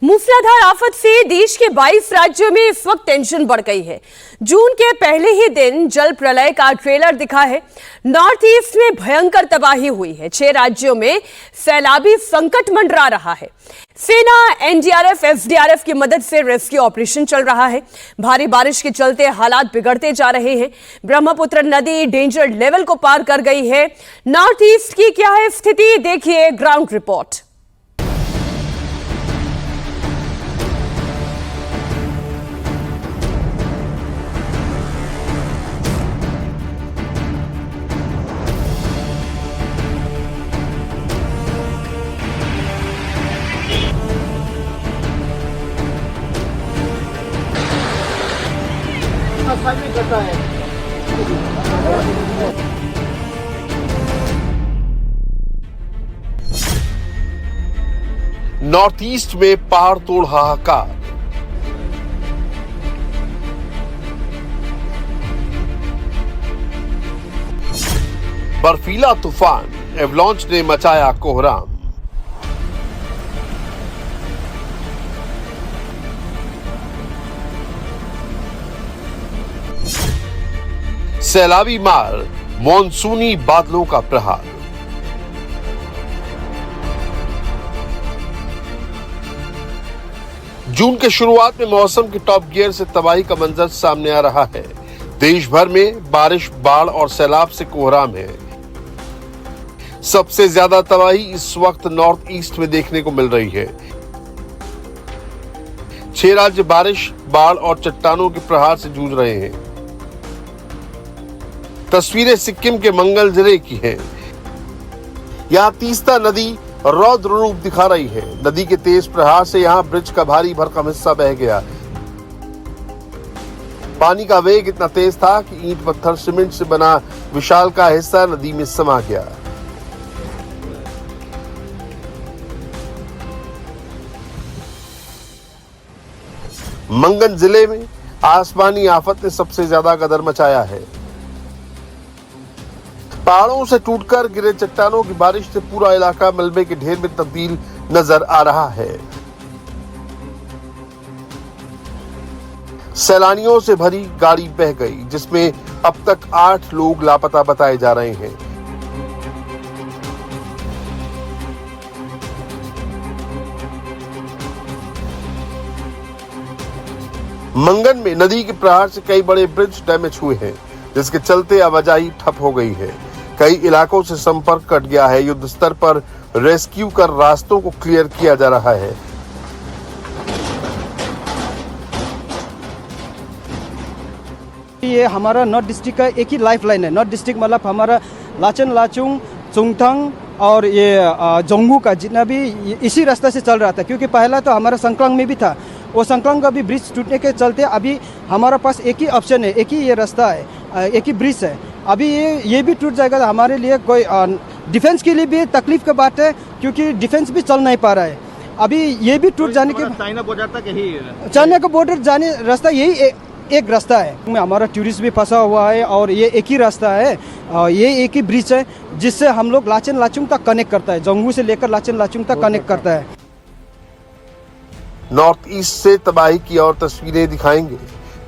मूसलाधार आफत से देश के 22 राज्यों में इस वक्त टेंशन बढ़ गई है। जून के पहले ही दिन जल प्रलय का ट्रेलर दिखा है। नॉर्थ ईस्ट में भयंकर तबाही हुई है। 6 राज्यों में सैलाबी संकट मंडरा रहा है। सेना, एनडीआरएफ, एसडीआरएफ की मदद से रेस्क्यू ऑपरेशन चल रहा है। भारी बारिश के चलते हालात बिगड़ते जा रहे हैं। ब्रह्मपुत्र नदी डेंजर लेवल को पार कर गई है। नॉर्थ ईस्ट की क्या है स्थिति, देखिए ग्राउंड रिपोर्ट। नॉर्थ ईस्ट में पहाड़ तोड़ हाहाकार। बर्फीला तूफान एवलांच ने मचाया कोहराम। सैलाबी मार, मॉनसूनी बादलों का प्रहार। जून के शुरुआत में मौसम के टॉप गियर से तबाही का मंजर सामने आ रहा है। देश भर में बारिश, बाढ़ और सैलाब से कोहराम है। सबसे ज्यादा तबाही इस वक्त नॉर्थ ईस्ट में देखने को मिल रही है। 6 राज्य बारिश, बाढ़ और चट्टानों के प्रहार से जूझ रहे हैं। तस्वीरें सिक्किम के मंगल जिले की हैं। यहाँ तीस्ता नदी रौद्र रूप दिखा रही है। नदी के तेज प्रहार से यहाँ ब्रिज का भारी भरकम हिस्सा बह गया। पानी का वेग इतना तेज था कि ईंट, पत्थर, सीमेंट से बना विशालकाय हिस्सा नदी में समा गया। मंगन जिले में आसमानी आफत ने सबसे ज्यादा गदर मचाया है। पहाड़ों से टूटकर गिरे चट्टानों की बारिश से पूरा इलाका मलबे के ढेर में तब्दील नजर आ रहा है। सैलानियों से भरी गाड़ी बह गई, जिसमें अब तक 8 लोग लापता बताए जा रहे हैं। मंगन में नदी के प्रहार से कई बड़े ब्रिज डैमेज हुए हैं, जिसके चलते आवाजाही ठप हो गई है। कई इलाकों से संपर्क कट गया है। युद्ध स्तर पर रेस्क्यू कर रास्तों को क्लियर किया जा रहा है। ये हमारा नॉर्थ डिस्ट्रिक्ट का एक ही लाइफ लाइन है। नॉर्थ डिस्ट्रिक्ट मतलब हमारा लाचन, लाचुंग, चुंगथंग और ये जोंगू का जितना भी इसी रास्ते से चल रहा था, क्योंकि पहला तो हमारा संक्रांग में भी था। वो संक्रांग का भी ब्रिज टूटने के चलते अभी हमारा पास एक ही ऑप्शन है, एक ही ये रास्ता है, एक ही ब्रिज है। अभी ये भी टूट जाएगा तो हमारे लिए कोई डिफेंस के लिए भी तकलीफ की बात है, क्योंकि डिफेंस भी चल नहीं पा रहा है। अभी ये भी टूट जाने के चाइना बॉर्डर तक यही, चाइना का बॉर्डर जाने रास्ता यही एक रास्ता है। हमारा टूरिस्ट भी फंसा हुआ है और ये एक ही रास्ता है, ये एक ही ब्रिज है जिससे हम लोग लाचन लाचुंग तक कनेक्ट करता है। जोंगू से लेकर लाचन लाचुंग तक कनेक्ट करता है। नॉर्थ ईस्ट से तबाही की और तस्वीरें दिखाएंगे।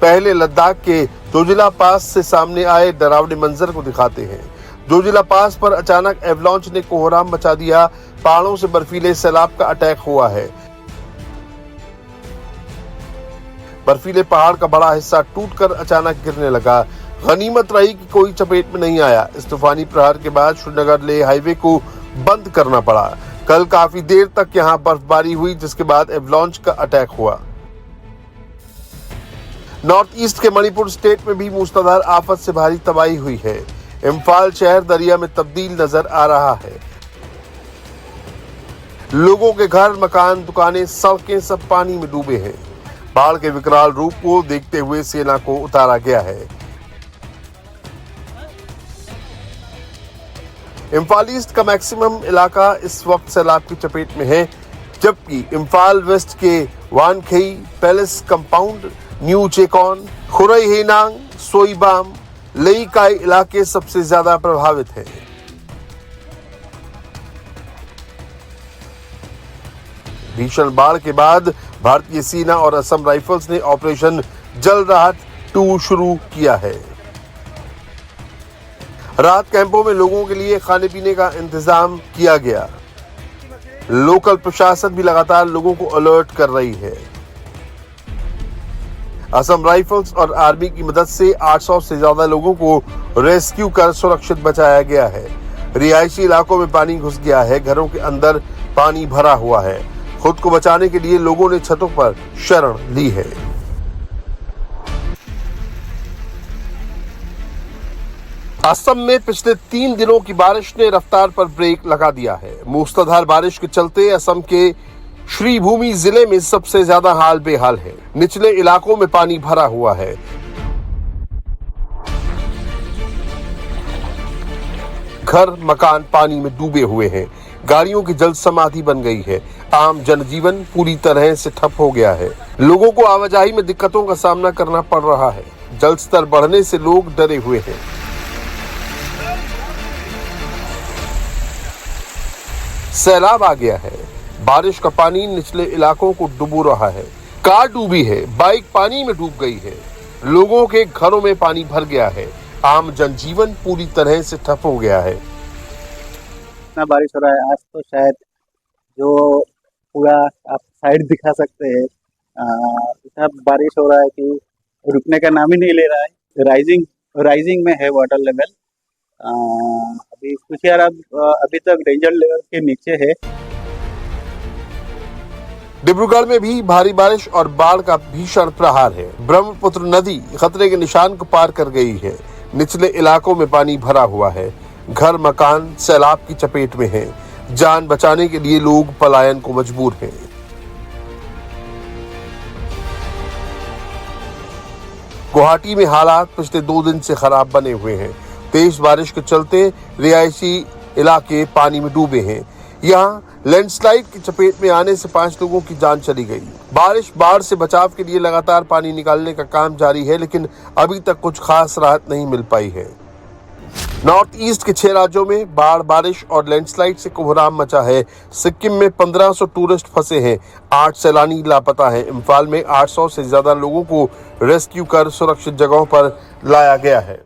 पहले लद्दाख के जोजिला पास से सामने आए डरावने मंजर को दिखाते हैं। जोजिला पास पर अचानक एवलांच ने कोहराम मचा दिया। पहाड़ों से बर्फीले सैलाब का अटैक हुआ है। बर्फीले पहाड़ का बड़ा हिस्सा टूटकर अचानक गिरने लगा। गनीमत रही कि कोई चपेट में नहीं आया। इस तूफानी प्रहार के बाद श्रीनगर लेह हाईवे को बंद करना पड़ा। कल काफी देर तक यहां बर्फबारी हुई, जिसके बाद एवलांच का अटैक हुआ। नॉर्थ ईस्ट के मणिपुर स्टेट में भी मूसलाधार आफत से भारी तबाही हुई है। इम्फाल शहर दरिया में तब्दील नजर आ रहा है। लोगों के घर, मकान, दुकानें, सड़कें सब पानी में डूबे हैं। बाढ़ के विकराल रूप को देखते हुए सेना को उतारा गया है। इम्फाल ईस्ट का मैक्सिमम इलाका इस वक्त सैलाब की चपेट में है, जबकि इम्फाल वेस्ट के वानखेई, पैलेस कंपाउंड, न्यू चेकॉन, खुरई-हेनांग, सोईबाम, लेईकाई इलाके सबसे ज्यादा प्रभावित हैं। भीषण बाढ़ के बाद भारतीय सेना और असम राइफल्स ने ऑपरेशन जल राहत 2 शुरू किया है। राहत कैंपों में लोगों के लिए खाने पीने का इंतजाम किया गया। लोकल प्रशासन भी लगातार लोगों को अलर्ट कर रही है। असम राइफल्स और आर्मी की मदद से 800 से ज्यादा लोगों को रेस्क्यू कर सुरक्षित बचाया गया है। रिहायशी इलाकों में पानी घुस गया है, घरों के अंदर पानी भरा हुआ है। खुद को बचाने के लिए लोगों ने छतों पर शरण ली है। असम में पिछले 3 दिनों की बारिश ने रफ्तार पर ब्रेक लगा दिया है। मूसलाधार बारिश के चलते असम के श्रीभूमि जिले में सबसे ज्यादा हाल बेहाल है। निचले इलाकों में पानी भरा हुआ है। घर मकान पानी में डूबे हुए हैं। गाड़ियों की जल समाधि बन गई है। आम जनजीवन पूरी तरह से ठप हो गया है। लोगों को आवाजाही में दिक्कतों का सामना करना पड़ रहा है। जल स्तर बढ़ने से लोग डरे हुए हैं। सैलाब आ गया है। बारिश का पानी निचले इलाकों को डुबो रहा है। कार डूबी है, बाइक पानी में डूब गई है। लोगों के घरों में पानी भर गया है। आम जनजीवन पूरी तरह से ठप हो गया है। इतना बारिश हो रहा है आज तो शायद जो पूरा आप साइड दिखा सकते हैं। इतना बारिश हो रहा है कि रुकने का नाम ही नहीं ले रहा है। राइजिंग में है वाटर लेवल। अभी कुशियारा अभी तक डेंजर लेवल के नीचे है। डिब्रूगढ़ में भी भारी बारिश और बाढ़ का भीषण प्रहार है। ब्रह्मपुत्र नदी खतरे के निशान को पार कर गई है। निचले इलाकों में पानी भरा हुआ है। घर मकान सैलाब की चपेट में हैं। जान बचाने के लिए लोग पलायन को मजबूर हैं। गुवाहाटी में हालात पिछले 2 दिन से खराब बने हुए हैं। तेज बारिश के चलते रिहायशी इलाके पानी में डूबे हैं। यहाँ लैंडस्लाइड की चपेट में आने से 5 लोगों की जान चली गई। बाढ़ से बचाव के लिए लगातार पानी निकालने का काम जारी है, लेकिन अभी तक कुछ खास राहत नहीं मिल पाई है। नॉर्थ ईस्ट के 6 राज्यों में बारिश और लैंडस्लाइड से कोहराम मचा है। सिक्किम में 1500 टूरिस्ट फंसे हैं। 8 सैलानी लापता हैं। इम्फाल में 800 से ज्यादा लोगों को रेस्क्यू कर सुरक्षित जगहों पर लाया गया है।